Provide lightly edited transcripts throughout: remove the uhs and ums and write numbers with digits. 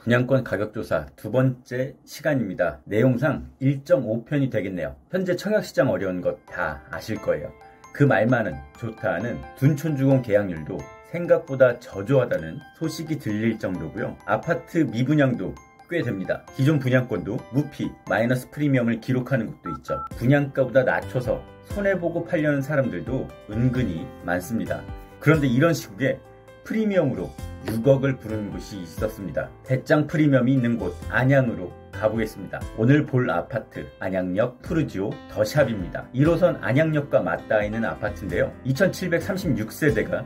분양권 가격조사 두 번째 시간입니다. 내용상 1.5편이 되겠네요. 현재 청약시장 어려운 것 다 아실 거예요. 그 말만은 좋다 하는 둔촌주공 계약률도 생각보다 저조하다는 소식이 들릴 정도고요. 아파트 미분양도 꽤 됩니다. 기존 분양권도 무피, 마이너스 프리미엄을 기록하는 곳도 있죠. 분양가보다 낮춰서 손해보고 팔려는 사람들도 은근히 많습니다. 그런데 이런 시국에 프리미엄으로 6억을 부르는 곳이 있었습니다. 대장 프리미엄이 있는 곳 안양으로 가보겠습니다. 오늘 볼 아파트 안양역 푸르지오 더샵입니다. 1호선 안양역과 맞닿아 있는 아파트인데요. 2736세대가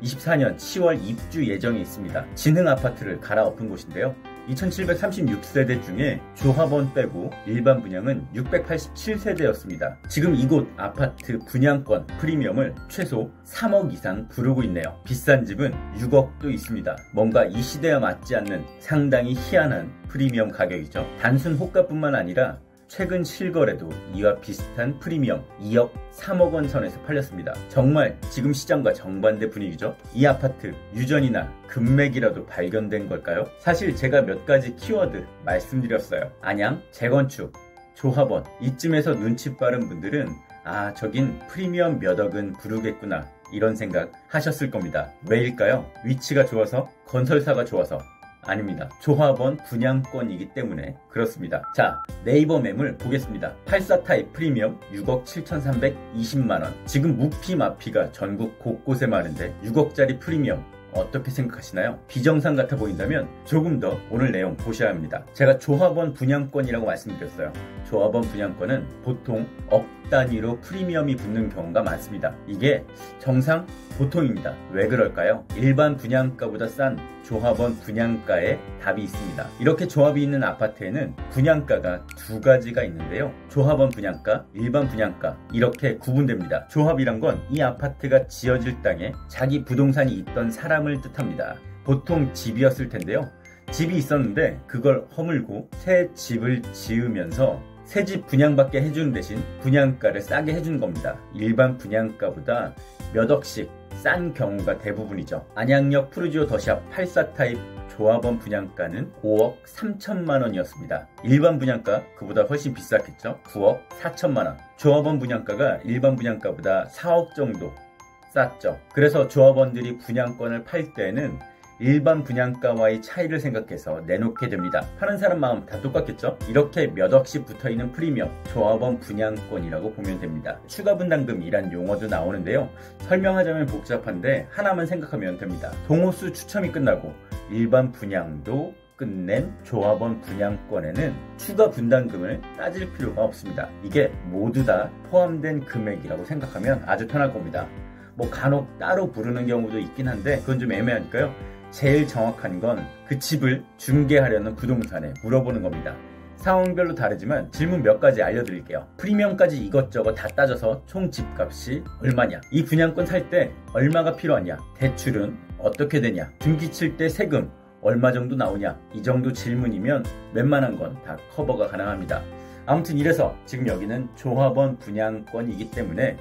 24년 10월 입주 예정이 있습니다. 진흥 아파트를 갈아엎은 곳인데요. 2736세대 중에 조합원 빼고 일반 분양은 687세대였습니다. 지금 이곳 아파트 분양권 프리미엄을 최소 3억 이상 부르고 있네요. 비싼 집은 6억도 있습니다. 뭔가 이 시대와 맞지 않는 상당히 희한한 프리미엄 가격이죠. 단순 호가뿐만 아니라 최근 실거래도 이와 비슷한 프리미엄 2억 3억 원 선에서 팔렸습니다. 정말 지금 시장과 정반대 분위기죠. 이 아파트 유전이나 금맥이라도 발견된 걸까요? 사실 제가 몇 가지 키워드 말씀드렸어요. 안양, 재건축, 조합원. 이쯤에서 눈치 빠른 분들은 아, 저긴 프리미엄 몇 억은 부르겠구나 이런 생각 하셨을 겁니다. 왜일까요? 위치가 좋아서? 건설사가 좋아서? 아닙니다. 조합원 분양권이기 때문에 그렇습니다. 자, 네이버 매물 보겠습니다. 84 타입 프리미엄 6억 7,320만원. 지금 무피 마피가 전국 곳곳에 많은데 6억짜리 프리미엄 어떻게 생각하시나요? 비정상 같아 보인다면 조금 더 오늘 내용 보셔야 합니다. 제가 조합원 분양권이라고 말씀드렸어요. 조합원 분양권은 보통 억 단위로 프리미엄이 붙는 경우가 많습니다. 이게 정상 보통입니다. 왜 그럴까요? 일반 분양가보다 싼 조합원 분양가에 답이 있습니다. 이렇게 조합이 있는 아파트에는 분양가가 두 가지가 있는데요. 조합원 분양가, 일반 분양가 이렇게 구분됩니다. 조합이란 건 이 아파트가 지어질 땅에 자기 부동산이 있던 사람을 뜻합니다. 보통 집이었을 텐데요. 집이 있었는데 그걸 허물고 새 집을 지으면서 새 집 분양받게 해주는 대신 분양가를 싸게 해주는 겁니다. 일반 분양가보다 몇 억씩 싼 경우가 대부분이죠. 안양역 푸르지오 더샵 84 타입 조합원 분양가는 5억 3천만 원이었습니다. 일반 분양가 그보다 훨씬 비쌌겠죠. 9억 4천만 원. 조합원 분양가가 일반 분양가보다 4억 정도 쌌죠. 그래서 조합원들이 분양권을 팔 때는 일반 분양가와의 차이를 생각해서 내놓게 됩니다. 파는 사람 마음 다 똑같겠죠? 이렇게 몇 억씩 붙어있는 프리미엄 조합원 분양권이라고 보면 됩니다. 추가 분담금이란 용어도 나오는데요. 설명하자면 복잡한데 하나만 생각하면 됩니다. 동호수 추첨이 끝나고 일반 분양도 끝낸 조합원 분양권에는 추가 분담금을 따질 필요가 없습니다. 이게 모두 다 포함된 금액이라고 생각하면 아주 편할 겁니다. 뭐 간혹 따로 부르는 경우도 있긴 한데 그건 좀 애매하니까요. 제일 정확한 건 그 집을 중개하려는 부동산에 물어보는 겁니다. 상황별로 다르지만 질문 몇 가지 알려드릴게요. 프리미엄까지 이것저것 다 따져서 총 집값이 얼마냐? 이 분양권 살 때 얼마가 필요하냐? 대출은 어떻게 되냐? 등기 칠 때 세금 얼마 정도 나오냐? 이 정도 질문이면 웬만한 건 다 커버가 가능합니다. 아무튼 이래서 지금 여기는 조합원 분양권이기 때문에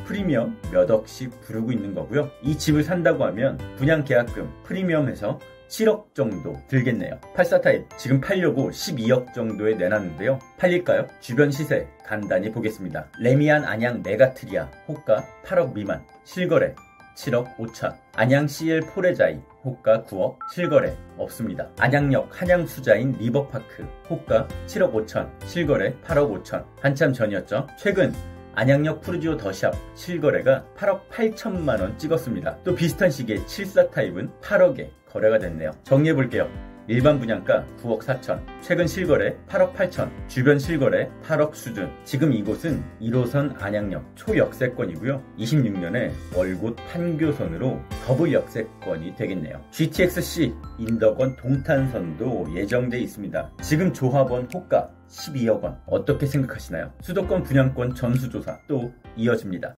프리미엄 몇 억씩 부르고 있는 거고요. 이 집을 산다고 하면 분양계약금 프리미엄에서 7억 정도 들겠네요. 84 타입 지금 팔려고 12억 정도에 내놨는데요. 팔릴까요? 주변 시세 간단히 보겠습니다. 레미안 안양 메가트리아 호가 8억 미만 실거래 7억 5천. 안양 CL 포레자이 호가 9억 실거래 없습니다. 안양역 한양수자인 리버파크 호가 7억 5천 실거래 8억 5천. 한참 전이었죠. 최근 안양역 푸르지오 더샵 실거래가 8억 8천만 원 찍었습니다. 또 비슷한 시기에 74 타입은 8억에 거래가 됐네요. 정리해볼게요. 일반 분양가 9억 4천, 최근 실거래 8억 8천, 주변 실거래 8억 수준. 지금 이곳은 1호선 안양역 초역세권이고요. 26년에 월곶 판교선으로 더블 역세권이 되겠네요. GTX-C 인덕원 동탄선도 예정돼 있습니다. 지금 조합원 호가 12억 원 어떻게 생각하시나요? 수도권 분양권 전수조사 또 이어집니다.